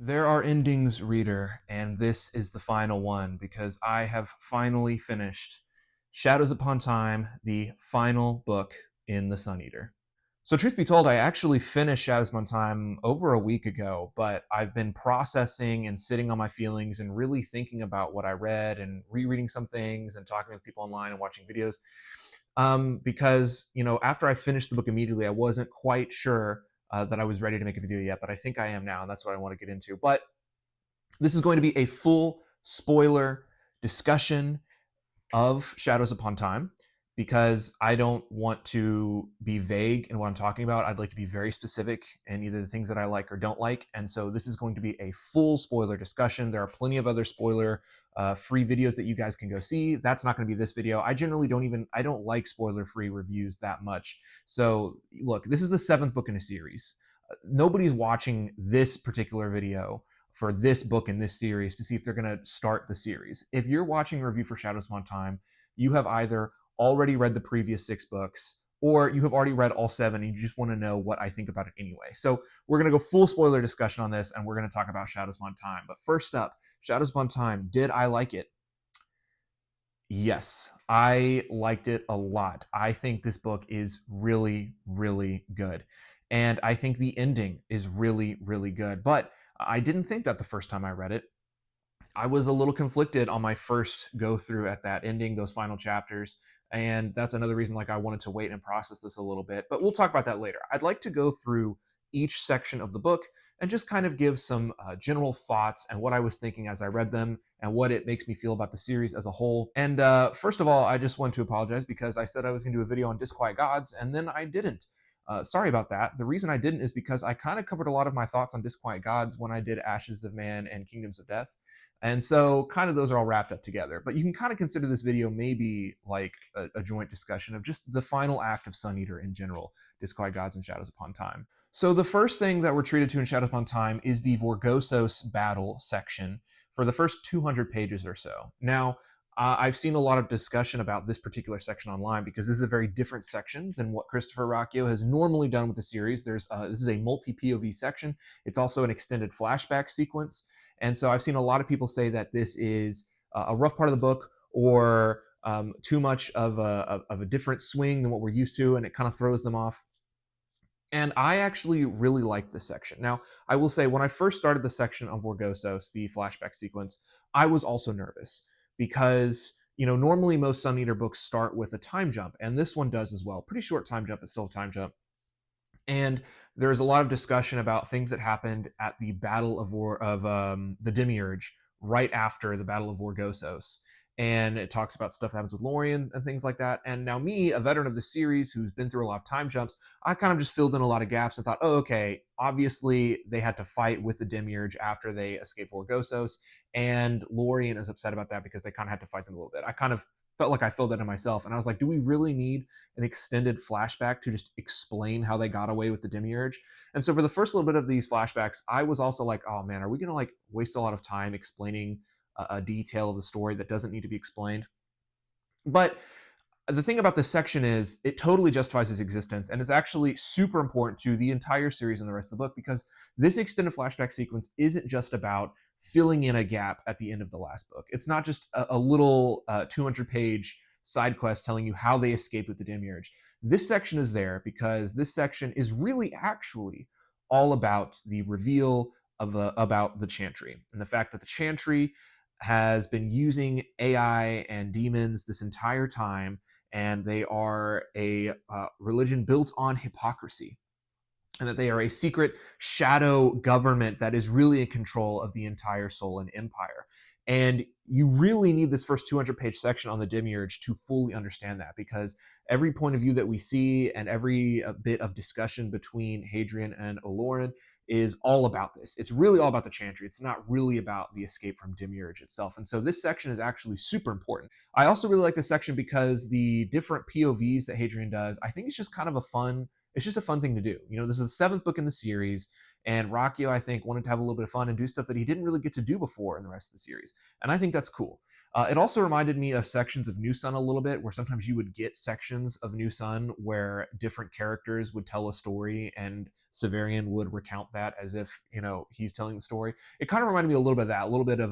There are endings, reader, and this is the final one because I have finally finished Shadows Upon Time, the final book in the Sun Eater. So, truth be told, I actually finished Shadows Upon Time over a week ago, but I've been processing and sitting on my feelings and really thinking about what I read and rereading some things and talking with people online and watching videos. Because, after I finished the book immediately, I wasn't quite sure that I was ready to make a video yet, but I think I am now, and that's what I want to get into. But this is going to be a full spoiler discussion of Shadows Upon Time because I don't want to be vague in what I'm talking about. I'd like to be very specific in either the things that I like or don't like. And so this is going to be a full spoiler discussion. There are plenty of other spoiler free videos that you guys can go see. That's not going to be this video. I generally I don't like spoiler free reviews that much. So look, this is the 7th book in a series. Nobody's watching this particular video for this book in this series to see if they're going to start the series. If you're watching a review for Shadows Upon Time, you have either already read the previous 6 books or you have already read all 7 and you just want to know what I think about it anyway. So we're going to go full spoiler discussion on this and we're going to talk about Shadows Upon Time. But first up, Shadows Upon Time, did I like it? Yes, I liked it a lot. I think this book is really, really good. And I think the ending is really, really good. But I didn't think that the first time I read it. I was a little conflicted on my first go through at that ending, those final chapters. And that's another reason I wanted to wait and process this a little bit. But we'll talk about that later. I'd like to go through each section of the book and just kind of give some general thoughts and what I was thinking as I read them and what it makes me feel about the series as a whole. And first of all, I just want to apologize because I said I was going to do a video on Disquiet Gods and then I didn't. Sorry about that. The reason I didn't is because I kind of covered a lot of my thoughts on Disquiet Gods when I did Ashes of Man and Kingdoms of Death. And so kind of those are all wrapped up together. But you can kind of consider this video maybe like a joint discussion of just the final act of Sun Eater in general, Disquiet Gods and Shadows Upon Time. So the first thing that we're treated to in Shadows Upon Time is the Vorgosos battle section for the first 200 pages or so. Now, I've seen a lot of discussion about this particular section online because this is a very different section than what Christopher Rocchio has normally done with the series. This is a multi-POV section. It's also an extended flashback sequence. And so I've seen a lot of people say that this is a rough part of the book or too much of a different swing than what we're used to, and it kind of throws them off. And I actually really like this section. Now, I will say, when I first started the section of Vorgosos, the flashback sequence, I was also nervous because, normally most Sun Eater books start with a time jump, and this one does as well. Pretty short time jump, but still a time jump. And there's a lot of discussion about things that happened at the Battle of the Demiurge right after the Battle of Vorgosos. And it talks about stuff that happens with Lorien and things like that. And now me, a veteran of the series who's been through a lot of time jumps, I kind of just filled in a lot of gaps and thought, oh, okay, obviously they had to fight with the Demiurge after they escaped Vorgosos, and Lorien is upset about that because they kind of had to fight them a little bit. I kind of felt like I filled that in myself, and I was like, do we really need an extended flashback to just explain how they got away with the Demiurge? And so for the first little bit of these flashbacks, I was also like, oh man, are we gonna waste a lot of time explaining a detail of the story that doesn't need to be explained? But the thing about this section is it totally justifies his existence and is actually super important to the entire series and the rest of the book, because this extended flashback sequence isn't just about filling in a gap at the end of the last book. It's not just a little 200-page side quest telling you how they escaped with the Demiurge. This section is there because this section is really actually all about the reveal of about the chantry and the fact that the chantry has been using AI and demons this entire time, and they are a religion built on hypocrisy, and that they are a secret shadow government that is really in control of the entire Seielson Empire. And you really need this first 200-page section on the Demiurge to fully understand that, because every point of view that we see and every bit of discussion between Hadrian and Olorin is all about this. It's really all about the chantry. It's not really about the escape from Demiurge itself. And so this section is actually super important. I also really like this section because the different POVs that Hadrian does, I think it's just kind of it's just a fun thing to do. This is the 7th book in the series, and Rocchio, I think, wanted to have a little bit of fun and do stuff that he didn't really get to do before in the rest of the series. And I think that's cool. It also reminded me of sections of New Sun a little bit, where sometimes you would get sections of New Sun where different characters would tell a story and Severian would recount that as if, he's telling the story. It kind of reminded me a little bit of that, a little bit of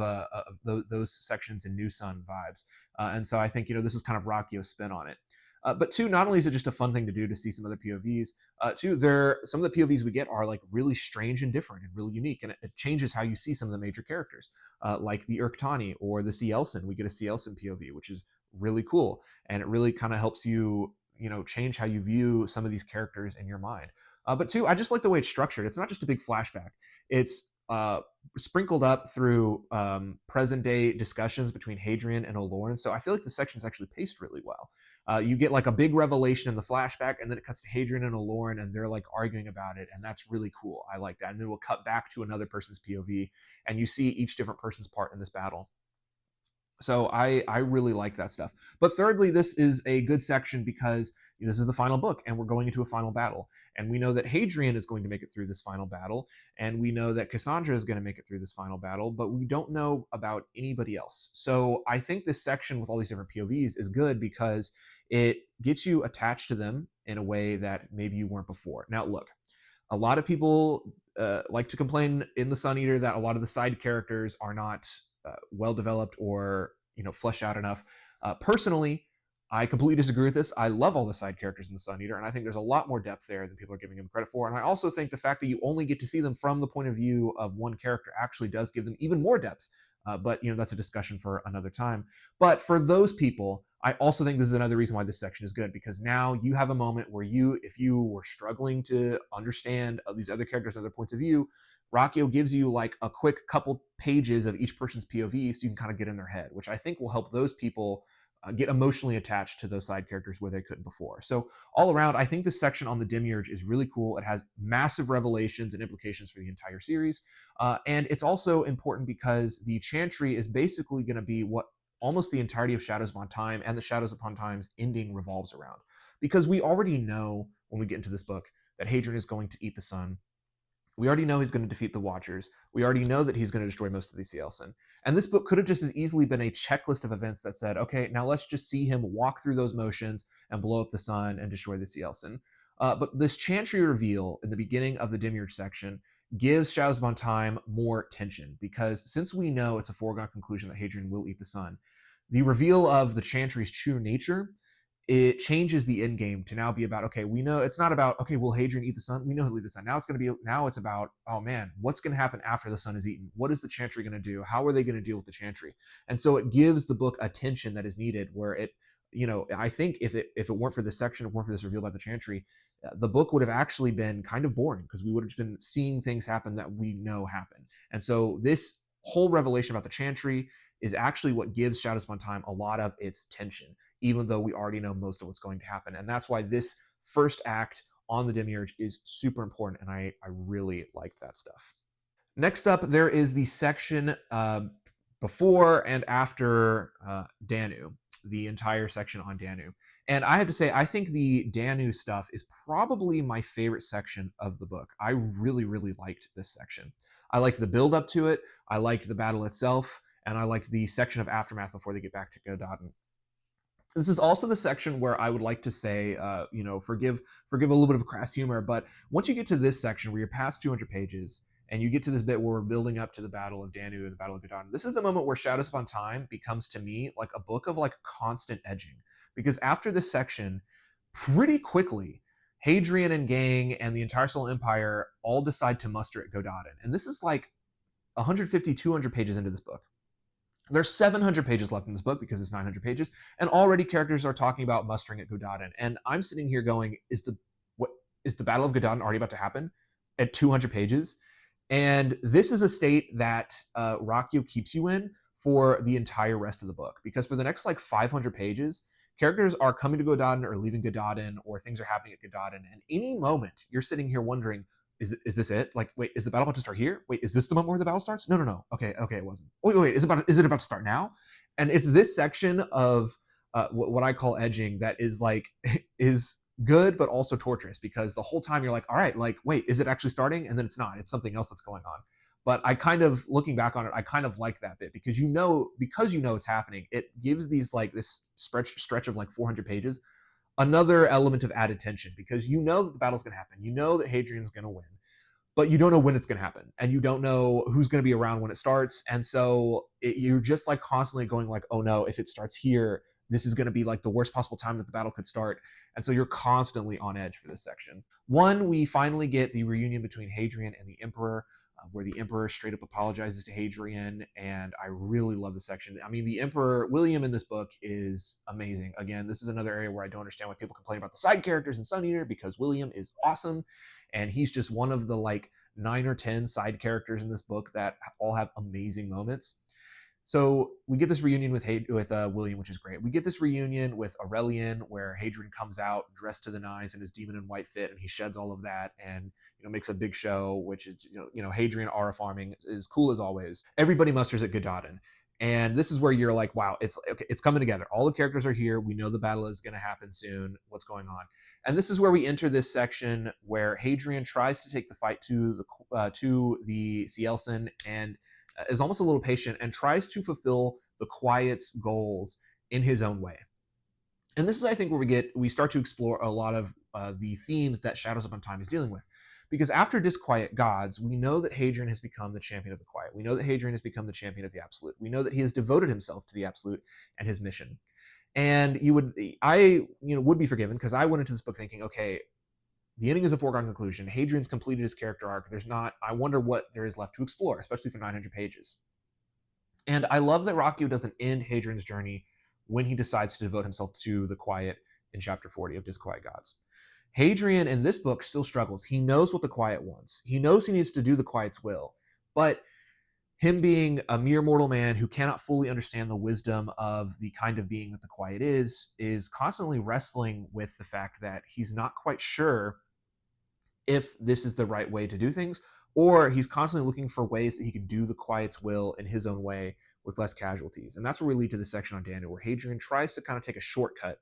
those sections in New Sun vibes. And so I think, this is kind of Rakio's spin on it. But two, not only is it just a fun thing to do to see some other POVs, two, some of the POVs we get are like really strange and different and really unique, and it changes how you see some of the major characters, like the Urktani or the Seielson. We get a Seielson POV, which is really cool, and it really kind of helps you, change how you view some of these characters in your mind. But two, I just like the way it's structured. It's not just a big flashback. It's sprinkled up through present day discussions between Hadrian and Olorin. So I feel like the section is actually paced really well. You get like a big revelation in the flashback, and then it cuts to Hadrian and Olorin, and they're like arguing about it, and that's really cool. I like that. And then we'll cut back to another person's POV, and you see each different person's part in this battle. So I really like that stuff. But thirdly, this is a good section because this is the final book, and we're going into a final battle. And we know that Hadrian is going to make it through this final battle, and we know that Cassandra is going to make it through this final battle, but we don't know about anybody else. So I think this section with all these different POVs is good because it gets you attached to them in a way that maybe you weren't before. Now, look, a lot of people like to complain in the Sun Eater that a lot of the side characters are not well developed or fleshed out enough. Personally, I completely disagree with this. I love all the side characters in the Sun Eater, and I think there's a lot more depth there than people are giving them credit for. And I also think the fact that you only get to see them from the point of view of one character actually does give them even more depth. But that's a discussion for another time. But for those people, I also think this is another reason why this section is good, because now you have a moment where if you were struggling to understand these other characters and other points of view, Rakio gives you like a quick couple pages of each person's POV so you can kind of get in their head, which I think will help those people get emotionally attached to those side characters where they couldn't before. So all around, I think this section on the Demiurge is really cool. It has massive revelations and implications for the entire series. And it's also important because the chantry is basically going to be what almost the entirety of Shadows Upon Time and the Shadows Upon Time's ending revolves around. Because we already know when we get into this book that Hadrian is going to eat the sun. We already know he's going to defeat the Watchers. We already know that he's going to destroy most of the Seielson. And this book could have just as easily been a checklist of events that said, okay, now let's just see him walk through those motions and blow up the sun and destroy the Seielson. But this chantry reveal in the beginning of the Demiurge section gives Shadows Upon Time more tension, because since we know it's a foregone conclusion that Hadrian will eat the sun, the reveal of the chantry's true nature, it changes the end game to now be about, okay, we know it's not about, okay, will Hadrian eat the sun? We know he'll eat the sun. Now it's about, oh man, what's going to happen after the sun is eaten? What is the chantry going to do? How are they going to deal with the chantry? And so it gives the book a tension that is needed, where it, I think if it weren't for this section, if it weren't for this reveal about the chantry, the book would have actually been kind of boring, because we would have just been seeing things happen that we know happen. And so this whole revelation about the chantry is actually what gives Shadows Upon Time a lot of its tension, even though we already know most of what's going to happen. And that's why this first act on the Demiurge is super important, and I really like that stuff. Next up, there is the section before and after Danu, the entire section on Danu. And I have to say, I think the Danu stuff is probably my favorite section of the book. I really, really liked this section. I liked the build up to it. I liked the battle itself. And I liked the section of aftermath before they get back to Gdadan. This is also the section where I would like to say, forgive a little bit of crass humor, but once you get to this section where you're past 200 pages and you get to this bit where we're building up to the Battle of Danu and the Battle of Gdadan, this is the moment where Shadows Upon Time becomes to me like a book of like constant edging. Because after this section, pretty quickly, Hadrian and gang and the entire Solar Empire all decide to muster at Gdadan. And this is like 150, 200 pages into this book. There's 700 pages left in this book because it's 900 pages, and already characters are talking about mustering at Gdadan. And I'm sitting here going, is the Battle of Gdadan already about to happen at 200 pages? And this is a state that Rakio keeps you in for the entire rest of the book, because for the next like 500 pages, characters are coming to Gdadan or leaving Gdadan, or things are happening at Gdadan. And any moment you're sitting here wondering, is this it? Like, wait, is the battle about to start here? Wait, is this the moment where the battle starts? No. Okay, it wasn't. Wait, is it about to start now? And it's this section of what I call edging that is like is good but also torturous, because the whole time you're like, all right, like, wait, is it actually starting? And then it's not. It's something else that's going on. But I kind of, looking back on it, I kind of like that bit because it's happening. It gives these like this stretch of like 400 pages another element of added tension because you know that the battle's going to happen. You know that Hadrian's going to win, but you don't know when it's going to happen, and you don't know who's going to be around when it starts. And so you're just like constantly going like, oh no, if it starts here, this is going to be like the worst possible time that the battle could start. And so you're constantly on edge for this section. One, we finally get the reunion between Hadrian and the Emperor, where the Emperor straight up apologizes to Hadrian, and I really love the section. I mean, the Emperor, William in this book is amazing. Again, this is another area where I don't understand why people complain about the side characters in Sun Eater, because William is awesome, and he's just one of the like 9 or 10 side characters in this book that all have amazing moments. So we get this reunion with William, which is great. We get this reunion with Aurelian, where Hadrian comes out dressed to the nines in his demon and white fit, and he sheds all of that and makes a big show, which is Hadrian aura farming is cool as always. Everybody musters at Gdadan, and this is where you're like, wow, it's coming together. All the characters are here. We know the battle is going to happen soon. What's going on? And this is where we enter this section where Hadrian tries to take the fight to the Seielson and is almost a little patient and tries to fulfill the Quiet's goals in his own way. And this is, I think, where we start to explore a lot of the themes that Shadows Upon Time is dealing with. Because after Disquiet Gods, we know that Hadrian has become the champion of the Quiet. We know that Hadrian has become the champion of the Absolute. We know that he has devoted himself to the Absolute and his mission. And I would be forgiven because I went into this book thinking, okay, the ending is a foregone conclusion. Hadrian's completed his character arc. I wonder what there is left to explore, especially for 900 pages. And I love that Rockio doesn't end Hadrian's journey when he decides to devote himself to the Quiet in chapter 40 of Disquiet Gods. Hadrian in this book still struggles. He knows what the Quiet wants. He knows he needs to do the Quiet's will. But him being a mere mortal man who cannot fully understand the wisdom of the kind of being that the Quiet is constantly wrestling with the fact that he's not quite sure if this is the right way to do things, or he's constantly looking for ways that he can do the Quiet's will in his own way with less casualties. And that's where we lead to the section on Danu, where Hadrian tries to kind of take a shortcut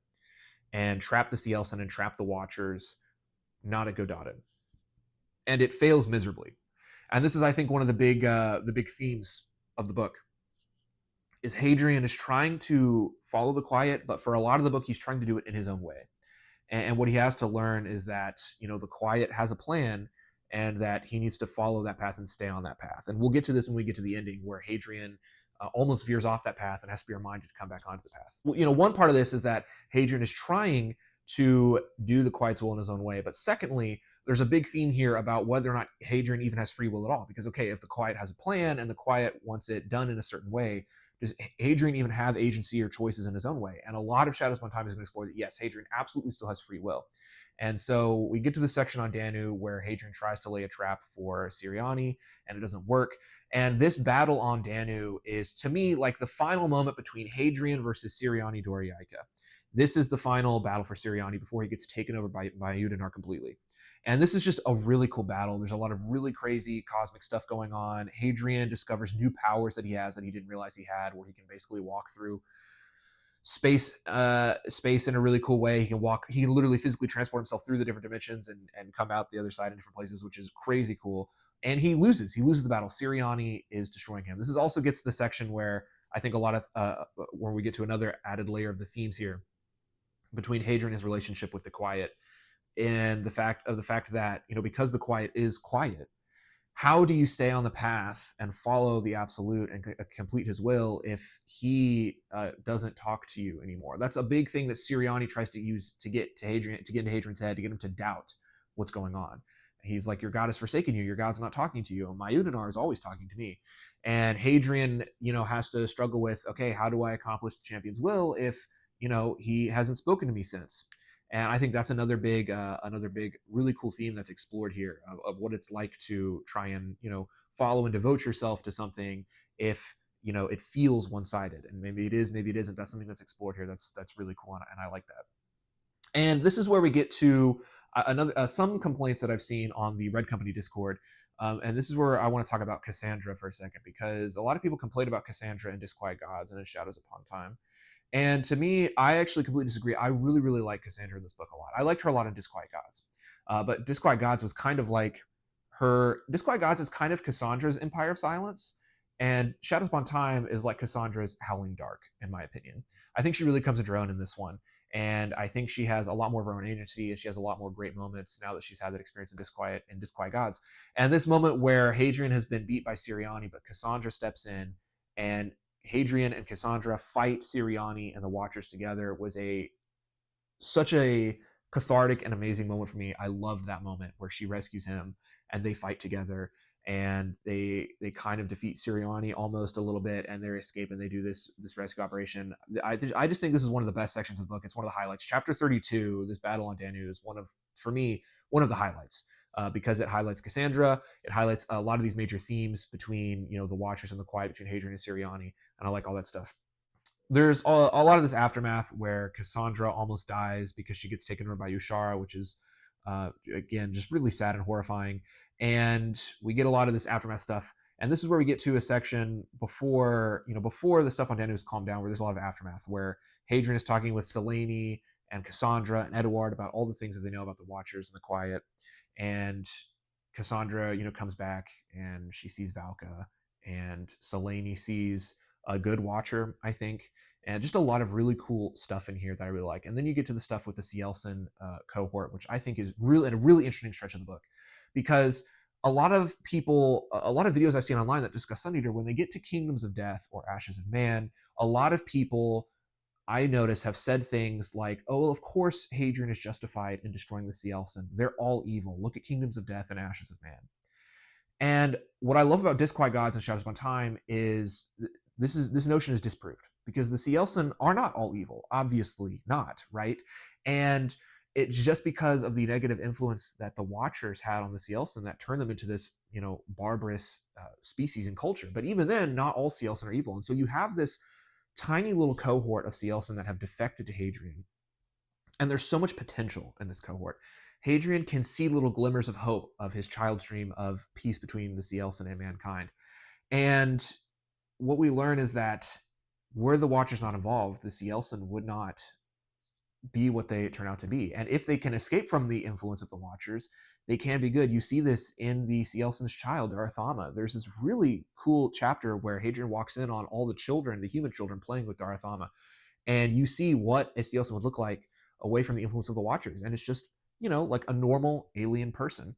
and trap the Seielson and trap the Watchers, not at Gdadan. And it fails miserably. And this is, I think, one of the big themes of the book, is Hadrian is trying to follow the Quiet, but for a lot of the book, he's trying to do it in his own way. And what he has to learn is that, the Quiet has a plan and that he needs to follow that path and stay on that path. And we'll get to this when we get to the ending, where Hadrian almost veers off that path and has to be reminded to come back onto the path. Well, one part of this is that Hadrian is trying to do the Quiet's will in his own way. But secondly, there's a big theme here about whether or not Hadrian even has free will at all. Because, okay, if the Quiet has a plan and the Quiet wants it done in a certain way, does Hadrian even have agency or choices in his own way? And a lot of Shadows Upon Time is going to explore that, yes, Hadrian absolutely still has free will. And so we get to the section on Danu where Hadrian tries to lay a trap for Siriani, and it doesn't work. And this battle on Danu is, to me, like the final moment between Hadrian versus Siriani Doriaika. This is the final battle for Siriani before he gets taken over by Udinar completely. And this is just a really cool battle. There's a lot of really crazy cosmic stuff going on. Hadrian discovers new powers that he has that he didn't realize he had, where he can basically walk through space in a really cool way. He can literally physically transport himself through the different dimensions and come out the other side in different places, which is crazy cool. And he loses the battle. Siriani is destroying him. This is also gets to the section where I think a lot of where we get to another added layer of the themes here between Hadrian and his relationship with the Quiet, and the fact that, because the Quiet is quiet, how do you stay on the path and follow the Absolute and complete his will if he doesn't talk to you anymore? That's a big thing that Siriani tries to use to get into Hadrian's head, to get him to doubt what's going on. He's like, your God has forsaken you. Your God's not talking to you. My Udinar is always talking to me. And Hadrian, has to struggle with, okay, how do I accomplish the champion's will if, he hasn't spoken to me since? And I think that's another big, really cool theme that's explored here of what it's like to try and, follow and devote yourself to something if, it feels one-sided. And maybe it is, maybe it isn't. That's something that's explored here. That's really cool, and I like that. And this is where we get to some complaints that I've seen on the Red Company Discord. And this is where I want to talk about Cassandra for a second, because a lot of people complain about Cassandra in Disquiet Gods and in Shadows Upon Time. And to me, I actually completely disagree. I really, really like Cassandra in this book a lot. I liked her a lot in Disquiet Gods. But Disquiet Gods was kind of like her Disquiet Gods is kind of Cassandra's Empire of Silence, and Shadows Upon Time is like Cassandra's Howling Dark, in my opinion. I think she really comes into her own in this one, and I think she has a lot more of her own agency, and she has a lot more great moments now that she's had that experience in Disquiet Gods. And this moment where Hadrian has been beat by Siriani, but Cassandra steps in, and Hadrian and Cassandra fight Siriani and the Watchers together was such a cathartic and amazing moment for me. I loved that moment where she rescues him and they fight together, and they kind of defeat Siriani almost a little bit, and they escape and they do this rescue operation. I just think this is one of the best sections of the book. It's one of the highlights. Chapter 32, this battle on Danu, is for me, one of the highlights. Because it highlights Cassandra, it highlights a lot of these major themes between the Watchers and the Quiet, between Hadrian and Siriani, and I like all that stuff. There's a lot of this aftermath where Cassandra almost dies because she gets taken over by Ushara, which is again just really sad and horrifying. And we get a lot of this aftermath stuff. And this is where we get to a section before the stuff on Danu is calmed down, where there's a lot of aftermath, where Hadrian is talking with Selene and Cassandra and Edouard about all the things that they know about the Watchers and the Quiet. And Cassandra, comes back and she sees Valka, and Selene sees a good Watcher, I think, and just a lot of really cool stuff in here that I really like. And then you get to the stuff with the Seielson cohort, which I think is really a really interesting stretch of the book, because a lot of videos I've seen online that discuss Sun Eater, when they get to Kingdoms of Death or Ashes of Man, a lot of people I notice have said things like, oh, well, of course Hadrian is justified in destroying the Seielson. They're all evil. Look at Kingdoms of Death and Ashes of Man. And what I love about Disquiet Gods and Shadows Upon Time is this notion is disproved, because the Seielson are not all evil, obviously not, right? And it's just because of the negative influence that the Watchers had on the Seielson that turned them into this, barbarous species and culture. But even then, not all Seielson are evil. And so you have this tiny little cohort of Seielson that have defected to Hadrian, and there's so much potential in this cohort. Hadrian can see little glimmers of hope of his child's dream of peace between the Seielson and mankind. And what we learn is that were the Watchers not involved, the Seielson would not be what they turn out to be. And if they can escape from the influence of the Watchers, they can be good. You see this in the Seielson's child, Darathama. There's this really cool chapter where Hadrian walks in on all the children, the human children, playing with Darathama. And you see what a Seielson would look like away from the influence of the Watchers. And it's just, like a normal alien person.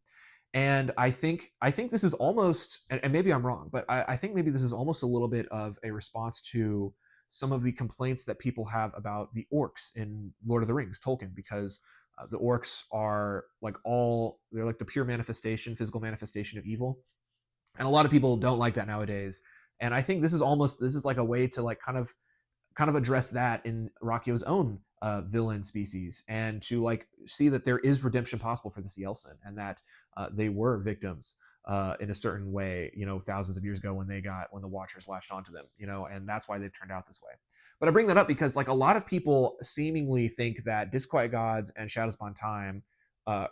And I think this is almost, and maybe I'm wrong, but I think maybe this is almost a little bit of a response to some of the complaints that people have about the orcs in Lord of the Rings, Tolkien, because the orcs are they're like the pure physical manifestation of evil. And a lot of people don't like that nowadays. And I think this is like a way to kind of address that in Rakio's own villain species, and to see that there is redemption possible for the Seielson, and that they were victims in a certain way, thousands of years ago when the Watchers latched onto them, and that's why they've turned out this way. But I bring that up because a lot of people seemingly think that Disquiet Gods and Shadows Upon Time are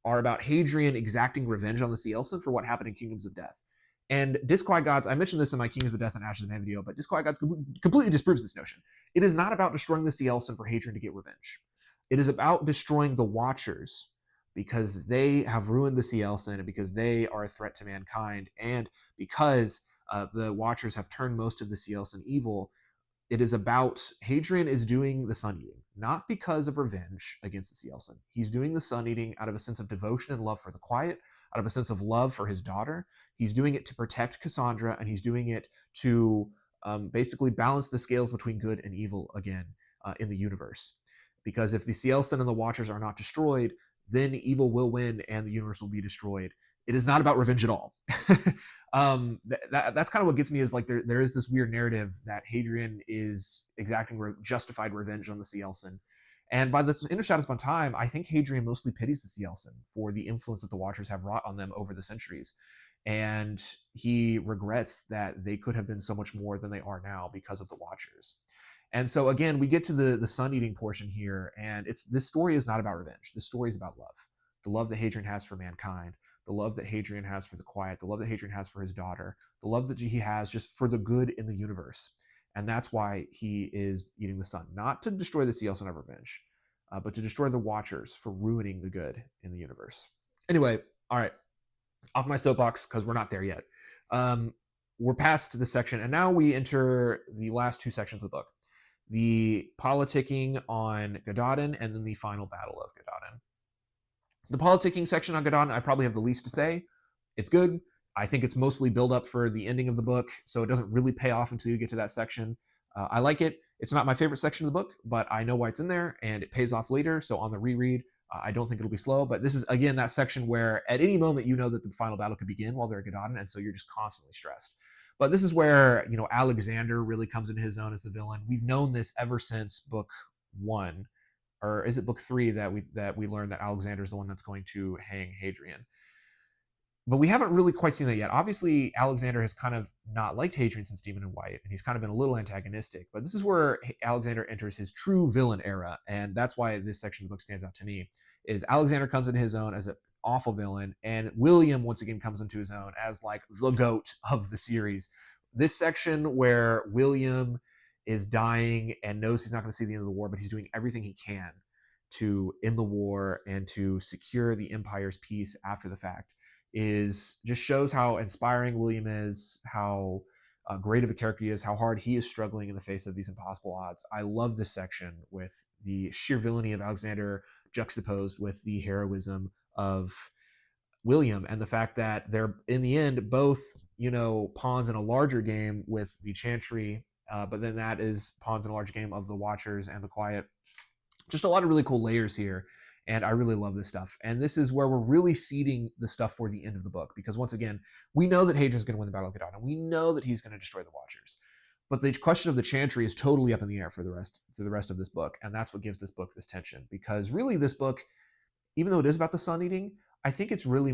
about Hadrian exacting revenge on the Seielson for what happened in Kingdoms of Death. And Disquiet Gods, I mentioned this in my Kingdoms of Death and Ashes of Man video, but Disquiet Gods completely disproves this notion. It is not about destroying the Seielson for Hadrian to get revenge. It is about destroying the Watchers because they have ruined the Seielson, and because they are a threat to mankind, and because the Watchers have turned most of the Seielson evil. It is about Hadrian is doing the sun eating, not because of revenge against the Seielson. He's doing the sun eating out of a sense of devotion and love for the Quiet, out of a sense of love for his daughter. He's doing it to protect Cassandra, and he's doing it to basically balance the scales between good and evil again in the universe. Because if the Seielson and the Watchers are not destroyed, then evil will win and the universe will be destroyed. It is not about revenge at all. That's kind of what gets me, is there is this weird narrative that Hadrian is exacting justified revenge on the Seielson. And by the end of Shadows Upon Time, I think Hadrian mostly pities the Seielson for the influence that the Watchers have wrought on them over the centuries. And he regrets that they could have been so much more than they are now because of the Watchers. And so again, we get to the sun eating portion here, and this story is not about revenge. This story is about love. The love that Hadrian has for mankind, the love that Hadrian has for the Quiet, the love that Hadrian has for his daughter, the love that he has just for the good in the universe. And that's why he is eating the sun, not to destroy the Seielson of revenge, but to destroy the Watchers for ruining the good in the universe. Anyway, all right. off my soapbox because we're not there yet. We're past this section, and now we enter the last two sections of the book: the politicking on Gdadan, and then the final battle of Gdadan. The politicking section on Gdadan, I probably have the least to say. It's good. I think it's mostly build up for the ending of the book, so it doesn't really pay off until you get to that section. I like it. It's not my favorite section of the book, but I know why it's in there, and it pays off later. So on the reread, I don't think it'll be slow. But this is, again, that section where at any moment you know that the final battle could begin while they're at Gdadan, and so you're just constantly stressed. But this is where, you know, Alexander really comes into his own as the villain. We've known this ever since book 1, or is it book 3 that we learned that Alexander is the one that's going to hang Hadrian. But we haven't really quite seen that yet. Obviously, Alexander has kind of not liked Hadrian since Demon and White, and he's kind of been a little antagonistic. But this is where Alexander enters his true villain era, and that's why this section of the book stands out to me. Is Alexander comes into his own as an awful villain, and William once again comes into his own as like the goat of the series. This section where William is dying and knows he's not going to see the end of the war, but he's doing everything he can to end the war and to secure the empire's peace after the fact, is just shows how inspiring William is, how great of a character he is, how hard he is struggling in the face of these impossible odds. I love this section with the sheer villainy of Alexander juxtaposed with the heroism of William, and the fact that they're in the end both, you know, pawns in a larger game with the chantry, but then that is pawns in a larger game of the Watchers and the Quiet. Just a lot of really cool layers here, and I really love this stuff. And this is where we're really seeding the stuff for the end of the book, because once again, we know that Hadrian's going to win the Battle of Gdadan, and we know that he's going to destroy the Watchers. But the question of the chantry is totally up in the air for the rest of this book, and that's what gives this book this tension. Because really, this book, even though it is about the sun eating, I think it really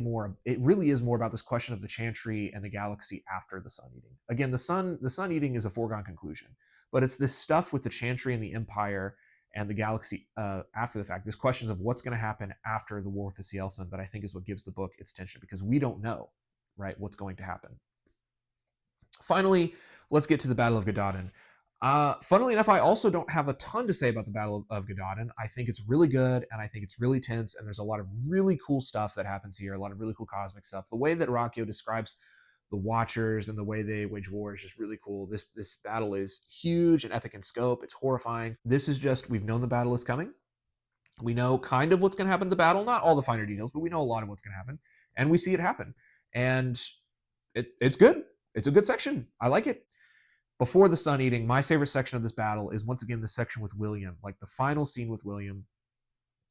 is more about this question of the chantry and the galaxy after the sun eating. Again, the sun eating is a foregone conclusion, but it's this stuff with the chantry and the empire and the galaxy after the fact. This questions of what's going to happen after the war with the Seielson that I think is what gives the book its tension, because we don't know, right, what's going to happen. Finally, let's get to the Battle of Gdadan. Funnily enough, I also don't have a ton to say about the Battle of Gdadan. I think it's really good, and I think it's really tense, and there's a lot of really cool stuff that happens here, a lot of really cool cosmic stuff. The way that Rocchio describes the Watchers and the way they wage war is just really cool. This battle is huge and epic in scope. It's horrifying. This is just, we've known the battle is coming. We know kind of what's going to happen in the battle, not all the finer details, but we know a lot of what's going to happen, and we see it happen. And it's good. It's a good section. I like it. Before the sun eating, my favorite section of this battle is once again the section with William, like the final scene with William.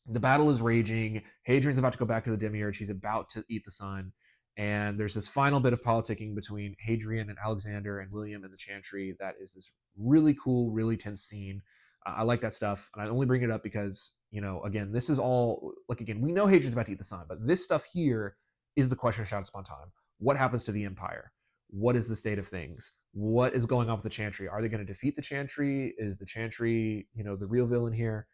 The battle is raging. Hadrian's about to go back to the demiurge. He's about to eat the sun. And there's this final bit of politicking between Hadrian and Alexander and William and the chantry that is this really cool, really tense scene. I like that stuff. And I only bring it up because, you know, again, this is all, like, again, we know Hadrian's about to eat the sun, but this stuff here is the question shouted upon time. What happens to the empire? What is the state of things? What is going on with the chantry? Are they going to defeat the chantry? Is the chantry, you know, the real villain here?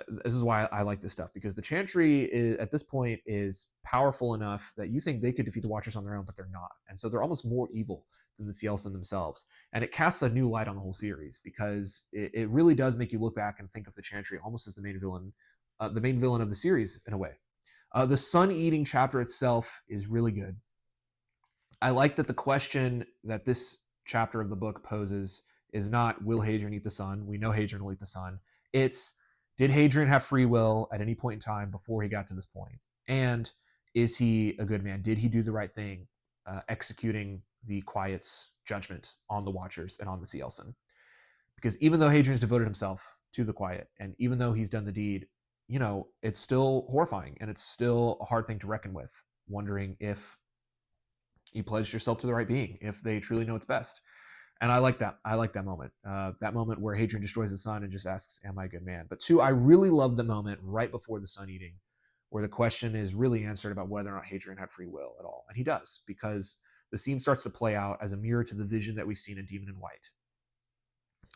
This is why I like this stuff, because the chantry is, at this point, is powerful enough that you think they could defeat the Watchers on their own, but they're not. And so they're almost more evil than the Seielson themselves. And it casts a new light on the whole series, because it really does make you look back and think of the chantry almost as the main villain of the series in a way. The sun-eating chapter itself is really good. I like that the question that this chapter of the book poses is not, will Hadrian eat the sun? We know Hadrian will eat the sun. It's, did Hadrian have free will at any point in time before he got to this point? And is he a good man? Did he do the right thing, executing the Quiet's judgment on the Watchers and on the Seielson? Because even though Hadrian's devoted himself to the Quiet, and even though he's done the deed, you know, it's still horrifying, and it's still a hard thing to reckon with, wondering if you pledged yourself to the right being, if they truly know what's best. And I like that. I like that moment. That moment where Hadrian destroys the sun and just asks, am I a good man? But two, I really love the moment right before the sun eating, where the question is really answered about whether or not Hadrian had free will at all. And he does, because the scene starts to play out as a mirror to the vision that we've seen in Demon and White.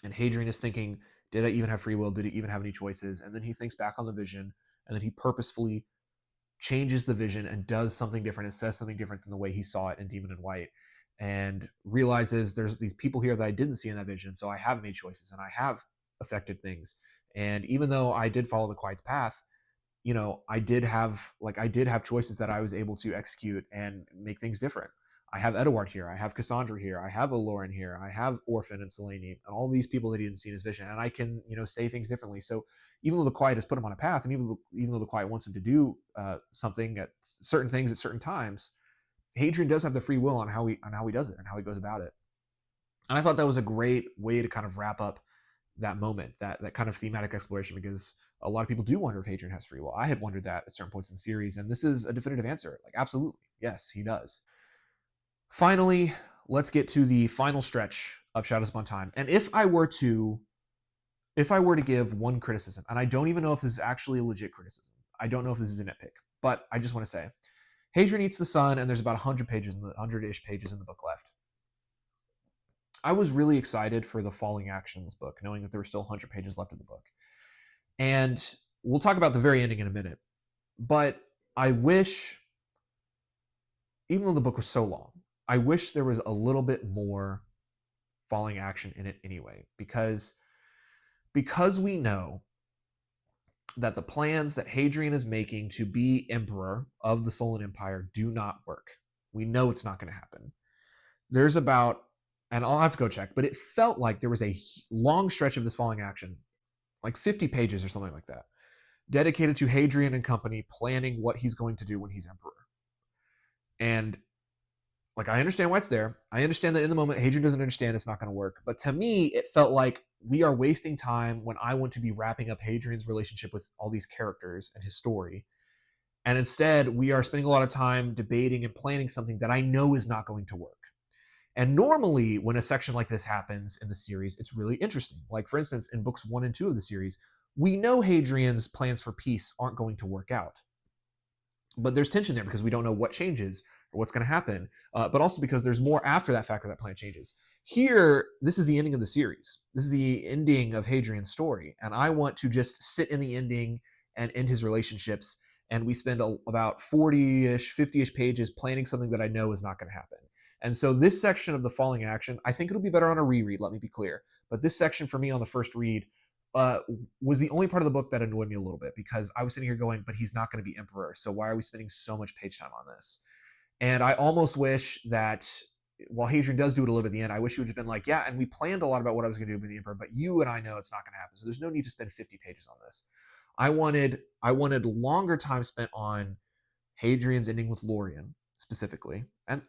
And Hadrian is thinking, did I even have free will? Did he even have any choices? And then he thinks back on the vision, and then he purposefully changes the vision and does something different and says something different than the way he saw it in Demon and White, and realizes there's these people here that I didn't see in that vision, so I have made choices and I have affected things. And even though I did follow the Quiet's path, I did have choices that I was able to execute and make things different. I have Edward here, I have Cassandra here, I have Oloran here, I have Orphan and Selene, and all these people that he didn't see in his vision, and I can, say things differently. So even though the Quiet has put him on a path, and even though the Quiet wants him to do something at certain things at certain times, Hadrian does have the free will on how he does it and how he goes about it. And I thought that was a great way to kind of wrap up that moment, that kind of thematic exploration, because a lot of people do wonder if Hadrian has free will. I had wondered that at certain points in the series, and this is a definitive answer. Like, absolutely, yes, he does. Finally, let's get to the final stretch of Shadows Upon Time. And if I were to give one criticism, and I don't even know if this is actually a legit criticism, I don't know if this is a nitpick, but I just want to say, Hadrian eats the sun, and there's about 100-ish pages in the book left. I was really excited for the falling action in this book, knowing that there were still 100 pages left of the book. And we'll talk about the very ending in a minute. But I wish, even though the book was so long, I wish there was a little bit more falling action in it anyway, because we know that the plans that Hadrian is making to be emperor of the Solon Empire do not work. We know it's not going to happen. There's about, and I'll have to go check, but it felt like there was a long stretch of this falling action, like 50 pages or something like that, dedicated to Hadrian and company planning what he's going to do when he's emperor. And like, I understand why it's there. I understand that in the moment, Hadrian doesn't understand it's not going to work. But to me, it felt like we are wasting time when I want to be wrapping up Hadrian's relationship with all these characters and his story. And instead, we are spending a lot of time debating and planning something that I know is not going to work. And normally, when a section like this happens in the series, it's really interesting. Like, for instance, in books 1 and 2 of the series, we know Hadrian's plans for peace aren't going to work out. But there's tension there because we don't know what changes or what's going to happen, but also because there's more after that fact that plan changes. Here, this is the ending of the series. This is the ending of Hadrian's story, and I want to just sit in the ending and end his relationships, and we spend about 40-ish, 50-ish pages planning something that I know is not going to happen. And so this section of the falling action, I think it'll be better on a reread, let me be clear. But this section for me on the first read was the only part of the book that annoyed me a little bit, because I was sitting here going, but he's not going to be emperor, so why are we spending so much page time on this? And I almost wish that while Hadrian does do it a little bit at the end, I wish he would have been like, yeah, and we planned a lot about what I was going to do with the emperor, but you and I know it's not going to happen, so there's no need to spend 50 pages on this. I wanted longer time spent on Hadrian's ending with Lorien specifically, and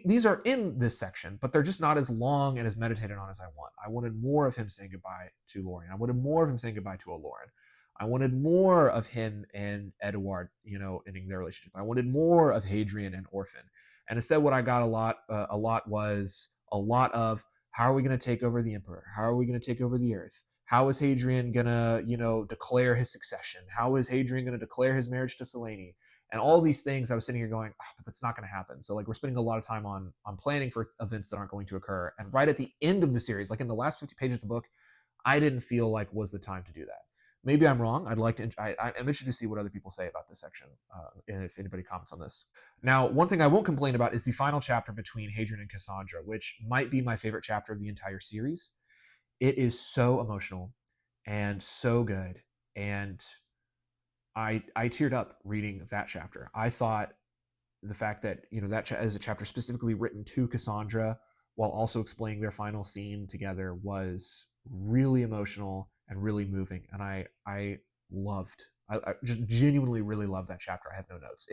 these are in this section, but they're just not as long and as meditated on as I want. I wanted more of him saying goodbye to Lorien. I wanted more of him saying goodbye to Oloran. I wanted more of him and Edward, ending their relationship. I wanted more of Hadrian and Orphan. And instead, what I got a lot was a lot of, how are we going to take over the emperor? How are we going to take over the earth? How is Hadrian going to, declare his succession? How is Hadrian going to declare his marriage to Selene? And all these things, I was sitting here going, but that's not going to happen. So like, we're spending a lot of time on planning for events that aren't going to occur. And right at the end of the series, like in the last 50 pages of the book, I didn't feel like was the time to do that. Maybe I'm wrong. I'm interested to see what other people say about this section, if anybody comments on this. Now, one thing I won't complain about is the final chapter between Hadrian and Cassandra, which might be my favorite chapter of the entire series. It is so emotional and so good. And I teared up reading that chapter. I thought the fact that, that is a chapter specifically written to Cassandra while also explaining their final scene together was really emotional and really moving. And I just genuinely really loved that chapter. I have no notes.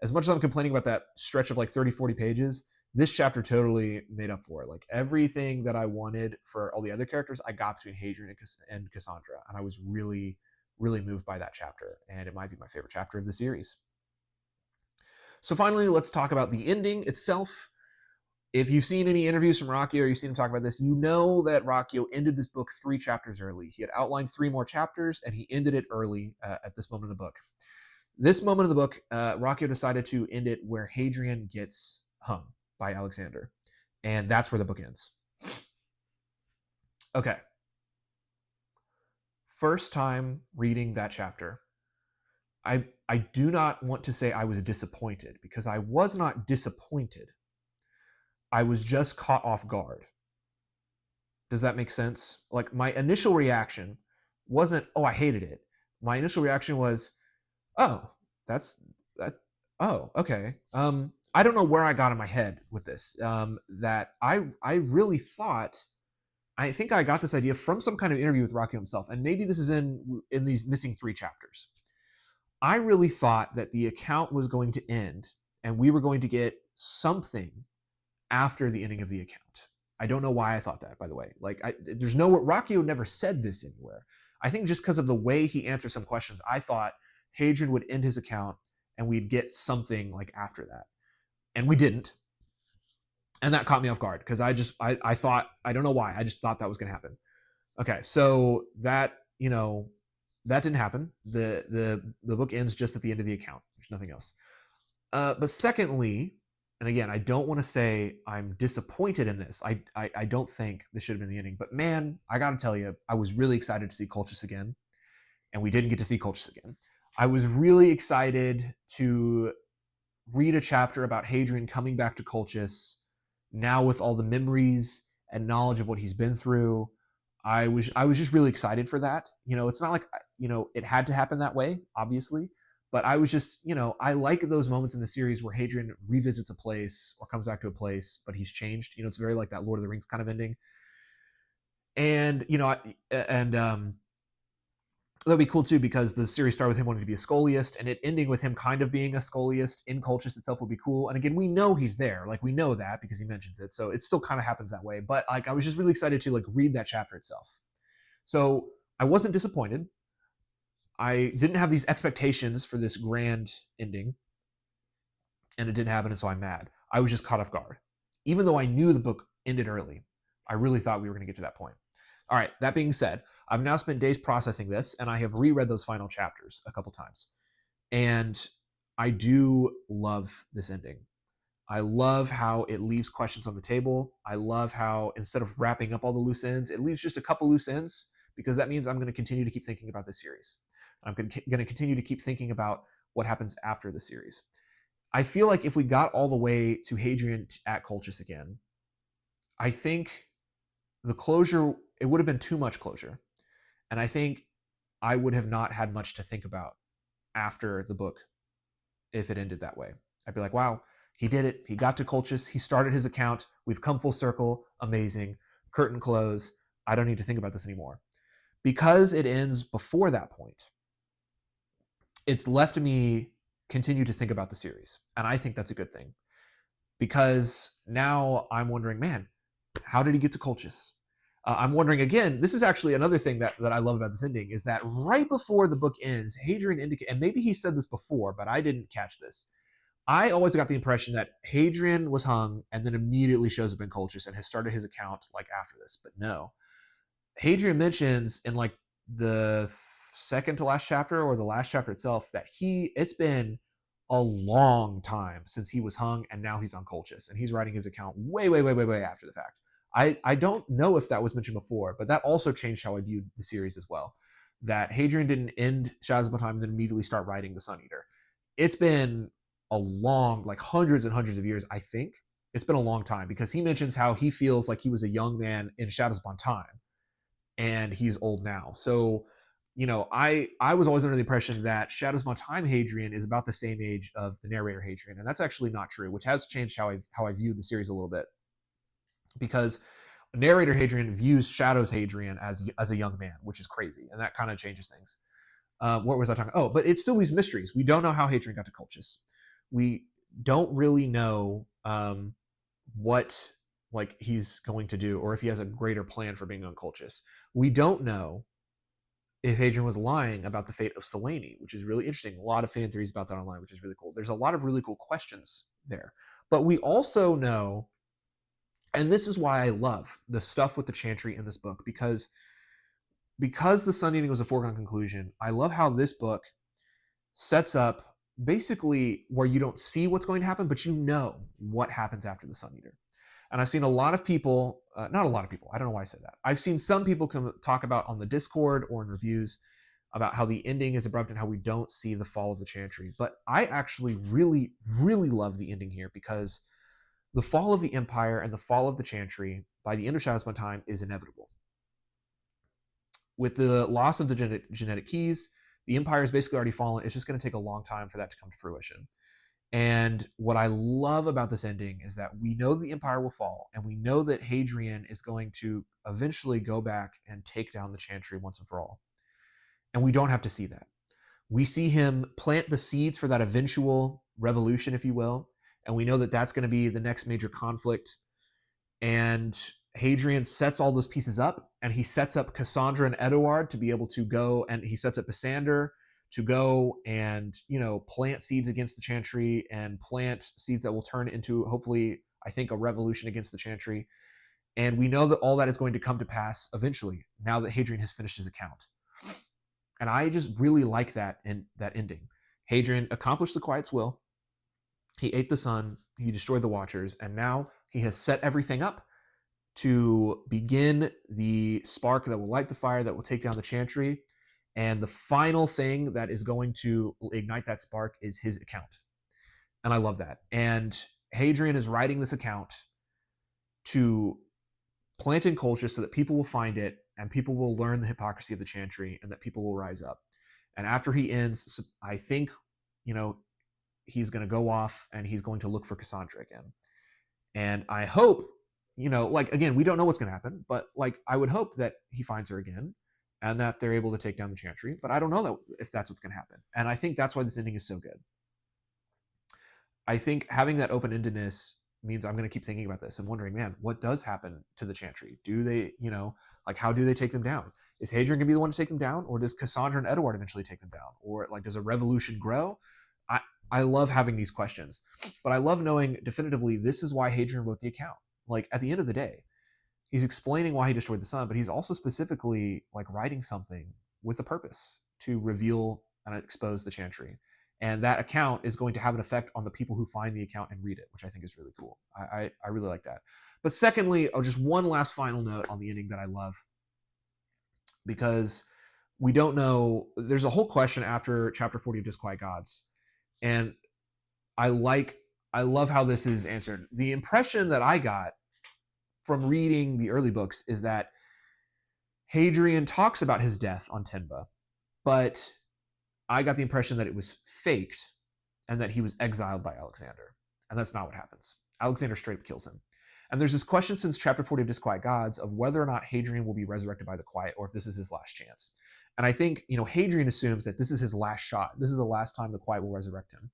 As much as I'm complaining about that stretch of like 30, 40 pages, this chapter totally made up for it. Like, everything that I wanted for all the other characters, I got between Hadrian and Cassandra. And I was really, really moved by that chapter. And it might be my favorite chapter of the series. So finally, let's talk about the ending itself. If you've seen any interviews from Rocchio, or you've seen him talk about this, you know that Rocchio ended this book 3 chapters early. He had outlined 3 more chapters, and he ended it early at this moment of the book. This moment of the book, Rocchio decided to end it where Hadrian gets hung by Alexander. And that's where the book ends. Okay. First time reading that chapter, I do not want to say I was disappointed, because I was not disappointed. I was just caught off guard. Does that make sense? Like, my initial reaction wasn't, oh, I hated it. My initial reaction was, Oh, that's that. Oh, okay. I don't know where I got in my head with this. That I really thought. I think I got this idea from some kind of interview with Rocky himself, and maybe this is in these missing 3 chapters. I really thought that the account was going to end, and we were going to get something after the ending of the account. I don't know why I thought that, by the way. Like, there's no Rockio never said this anywhere. I think just because of the way he answered some questions, I thought Hadrian would end his account and we'd get something like after that, and we didn't, and that caught me off guard because I thought, I don't know why, I just thought that was going to happen. Okay, so that that didn't happen. The book ends just at the end of the account. There's nothing else. But secondly, and again, I don't want to say I'm disappointed in this. I don't think this should have been the ending. But man, I got to tell you, I was really excited to see Colchis again, and we didn't get to see Colchis again. I was really excited to read a chapter about Hadrian coming back to Colchis, now with all the memories and knowledge of what he's been through. I was just really excited for that. It's not like it had to happen that way, obviously, but I was just I like those moments in the series where Hadrian revisits a place or comes back to a place, but he's changed. It's very like that Lord of the Rings kind of ending, and that'd be cool too, because the series started with him wanting to be a scholiast, and it ending with him kind of being a scholiast in Colchis itself would be cool. And again, we know he's there, like we know that because he mentions it, so it still kind of happens that way. But like, I was just really excited to like read that chapter itself. So I wasn't disappointed. I didn't have these expectations for this grand ending, and it didn't happen, and so I'm mad. I was just caught off guard, even though I knew the book ended early. I really thought we were going to get to that point. All right, that being said, I've now spent days processing this, and I have reread those final chapters a couple times. And I do love this ending. I love how it leaves questions on the table. I love how instead of wrapping up all the loose ends, it leaves just a couple loose ends, because that means I'm going to continue to keep thinking about this series. I'm going to continue to keep thinking about what happens after the series. I feel like if we got all the way to Hadrian at Colchis again, I think the closure, it would have been too much closure. And I think I would have not had much to think about after the book if it ended that way. I'd be like, wow, he did it. He got to Colchis. He started his account. We've come full circle. Amazing. Curtain close. I don't need to think about this anymore. Because it ends before that point, it's left me continue to think about the series. And I think that's a good thing. Because now I'm wondering, man, how did he get to Colchis? I'm wondering again, this is actually another thing that I love about this ending, is that right before the book ends, Hadrian indicates, and maybe he said this before, but I didn't catch this. I always got the impression that Hadrian was hung and then immediately shows up in Colchis and has started his account like after this, but no. Hadrian mentions in like the second to last chapter or the last chapter itself that it's been a long time since he was hung, and now he's on Colchis, and he's writing his account way after the fact. I don't know if that was mentioned before, but that also changed how I viewed the series as well. That Hadrian didn't end Shadows of Time and then immediately start writing The Sun Eater. It's been a long, like hundreds and hundreds of years, I think. It's been a long time, because he mentions how he feels like he was a young man in Shadows Upon Time, and he's old now. So, I was always under the impression that Shadows Upon Time Hadrian is about the same age of the narrator Hadrian, and that's actually not true, which has changed how I viewed the series a little bit. Because narrator Hadrian views Shadows Hadrian as a young man, which is crazy, and that kind of changes things. What was I talking? Oh, but it's still these mysteries. We don't know how Hadrian got to Colchis. We don't really know what like he's going to do, or if he has a greater plan for being on Colchis. We don't know if Hadrian was lying about the fate of Selene, which is really interesting. A lot of fan theories about that online, which is really cool. There's a lot of really cool questions there. But we also know, and this is why I love the stuff with the chantry in this book, because the sun eating was a foregone conclusion. I love how this book sets up basically where you don't see what's going to happen, but you know what happens after the sun eater. And I've seen a lot of people, not a lot of people, I don't know why I said that. I've seen some people talk about on the Discord or in reviews about how the ending is abrupt and how we don't see the fall of the chantry. But I actually really love the ending here, because the fall of the Empire and the fall of the Chantry by the end of Shadows Upon Time is inevitable. With the loss of the genetic keys, The empire is basically already fallen. It's just going to take a long time for that to come to fruition. And what I love about this ending is that we know the empire will fall, and we know that Hadrian is going to eventually go back and take down the chantry once and for all. And we don't have to see that. We see him plant the seeds for that eventual revolution, if you will. And we know that that's going to be the next major conflict. And Hadrian sets all those pieces up, and he sets up Cassandra and Eduard to be able to go, and he sets up Pisander to go and, plant seeds against the chantry and plant seeds that will turn into, hopefully, I think, a revolution against the chantry. And we know that all that is going to come to pass eventually, now that Hadrian has finished his account. And I just really like that ending. Hadrian accomplished the Quiet's will. He ate the sun, he destroyed the Watchers, and now he has set everything up to begin the spark that will light the fire, that will take down the chantry. And the final thing that is going to ignite that spark is his account. And I love that. And Hadrian is writing this account to plant in culture so that people will find it and people will learn the hypocrisy of the chantry and that people will rise up. And after he ends, I think, he's going to go off and he's going to look for Cassandra again. And I hope, again, we don't know what's going to happen, but I would hope that he finds her again and that they're able to take down the chantry. But I don't know if that's what's going to happen. And I think that's why this ending is so good. I think having that open-endedness means I'm going to keep thinking about this and wondering, man, what does happen to the chantry? Do they, how do they take them down? Is Hadrian going to be the one to take them down? Or does Cassandra and Eduard eventually take them down? Or does a revolution grow? I love having these questions, but I love knowing definitively this is why Hadrian wrote the account. At the end of the day, he's explaining why he destroyed the sun, but he's also specifically writing something with a purpose to reveal and expose the chantry. And that account is going to have an effect on the people who find the account and read it, which I think is really cool. I really like that. But secondly, just one last final note on the ending that I love, because we don't know, there's a whole question after chapter 40 of Disquiet Gods. And I love how this is answered. The impression that I got from reading the early books is that Hadrian talks about his death on Tenba, but I got the impression that it was faked and that he was exiled by Alexander. And that's not what happens. Alexander straight up kills him. And there's this question since chapter 40 of Disquiet Gods of whether or not Hadrian will be resurrected by the Quiet, or if this is his last chance. And I think, Hadrian assumes that this is his last shot. This is the last time the Quiet will resurrect him.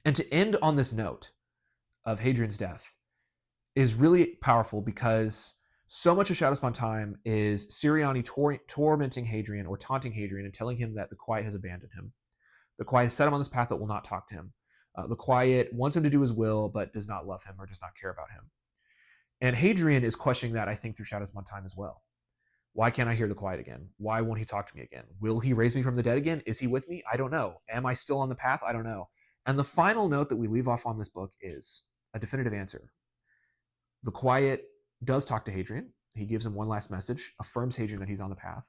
And to end on this note of Hadrian's death is really powerful, because so much of Shadows Upon Time is Siriani tormenting Hadrian or taunting Hadrian and telling him that the Quiet has abandoned him. The Quiet has set him on this path but will not talk to him. The Quiet wants him to do his will but does not love him or does not care about him. And Hadrian is questioning that, I think, through Shadows Upon Time as well. Why can't I hear the Quiet again? Why won't he talk to me again? Will he raise me from the dead again? Is he with me? I don't know. Am I still on the path? I don't know. And the final note that we leave off on this book is a definitive answer. The Quiet does talk to Hadrian. He gives him one last message, affirms Hadrian that he's on the path.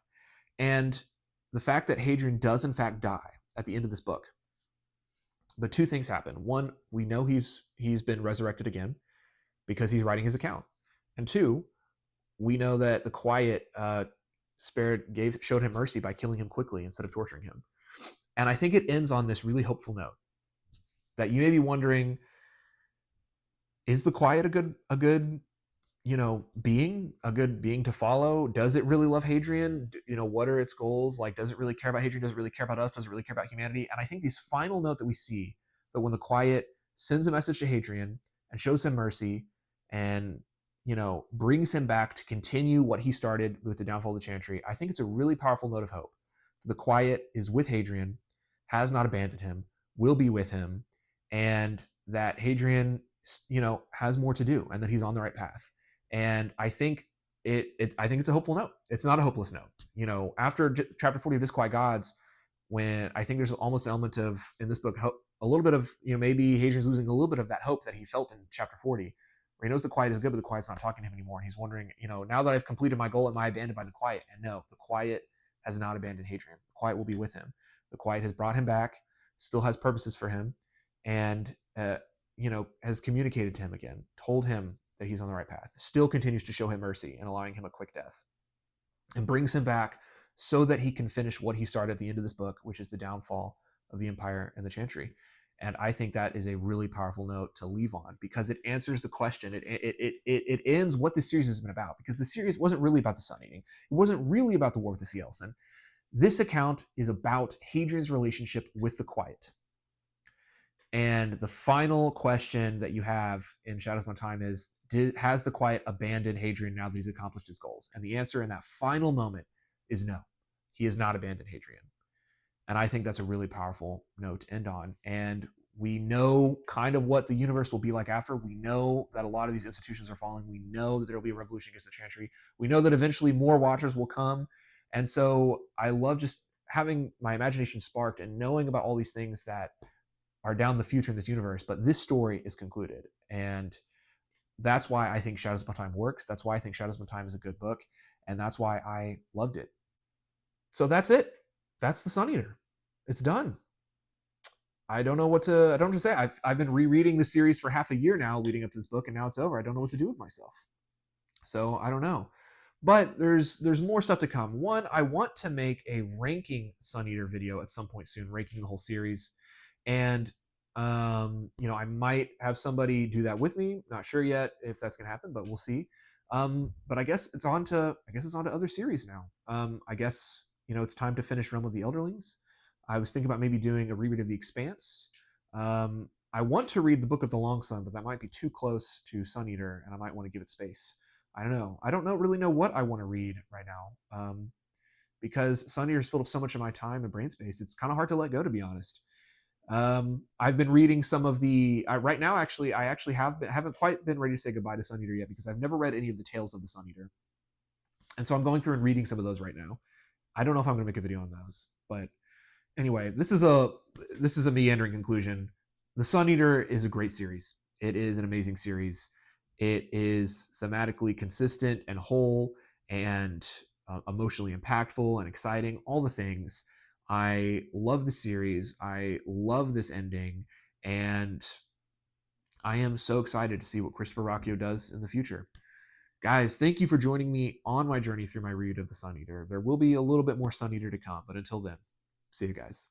And the fact that Hadrian does in fact die at the end of this book. But two things happen. One, we know he's been resurrected again because he's writing his account. And two, we know that the Quiet showed him mercy by killing him quickly instead of torturing him. And I think it ends on this really hopeful note that you may be wondering, is the Quiet a good being, a good being to follow? Does it really love Hadrian? What are its goals? Does it really care about Hadrian? Does it really care about us? Does it really care about humanity? And I think this final note that we see, that when the Quiet sends a message to Hadrian and shows him mercy and, brings him back to continue what he started with the downfall of the chantry, I think it's a really powerful note of hope. The Quiet is with Hadrian, has not abandoned him, will be with him, and that Hadrian, has more to do and that he's on the right path. And I think I think it's a hopeful note. It's not a hopeless note. After chapter 40 of Disquiet Gods, when I think there's almost an element of, in this book, a little bit of, maybe Hadrian's losing a little bit of that hope that he felt in chapter 40, where he knows the Quiet is good, but the Quiet's not talking to him anymore. And he's wondering, now that I've completed my goal, am I abandoned by the Quiet? And no, the Quiet has not abandoned Hadrian. The Quiet will be with him. The Quiet has brought him back, still has purposes for him, and has communicated to him again, told him that he's on the right path, still continues to show him mercy and allowing him a quick death, and brings him back so that he can finish what he started at the end of this book, which is the downfall of the Empire and the Chantry. And I think that is a really powerful note to leave on, because it answers the question. It ends what this series has been about, because the series wasn't really about the Sun Eating. It wasn't really about the war with the Seielson. This account is about Hadrian's relationship with the Quiet. And the final question that you have in Shadows Upon Time is, has the Quiet abandoned Hadrian now that he's accomplished his goals? And the answer in that final moment is no. He has not abandoned Hadrian. And I think that's a really powerful note to end on. And we know kind of what the universe will be like after. We know that a lot of these institutions are falling. We know that there will be a revolution against the Chantry. We know that eventually more Watchers will come. And so I love just having my imagination sparked and knowing about all these things that are down the future in this universe. But this story is concluded. And that's why I think Shadows Upon Time works. That's why I think Shadows Upon Time is a good book. And that's why I loved it. So that's it. That's the Sun Eater. It's done. I don't know what to say. I've been rereading the series for half a year now leading up to this book, and now it's over. I don't know what to do with myself. So I don't know. But there's more stuff to come. One, I want to make a ranking Sun Eater video at some point soon, ranking the whole series. And I might have somebody do that with me. Not sure yet if that's gonna happen, but we'll see. But I guess it's on to other series now. I guess it's time to finish Realm of the Elderlings. I was thinking about maybe doing a reread of The Expanse. I want to read the Book of the Long Sun, but that might be too close to Sun Eater, and I might want to give it space. I don't know. I don't really know what I want to read right now, because Sun Eater is filled up so much of my time and brain space. It's kind of hard to let go, to be honest. I've been reading some of the right now. Actually, I haven't quite been ready to say goodbye to Sun Eater yet, because I've never read any of the Tales of the Sun Eater, and so I'm going through and reading some of those right now. I don't know if I'm going to make a video on those, but anyway, this is a meandering conclusion. The Sun Eater is a great series. It is an amazing series. It is thematically consistent and whole, and emotionally impactful and exciting. All the things. I love the series. I love this ending, and I am so excited to see what Christopher Rocchio does in the future. Guys, thank you for joining me on my journey through my read of the Sun Eater. There will be a little bit more Sun Eater to come, but until then, see you guys.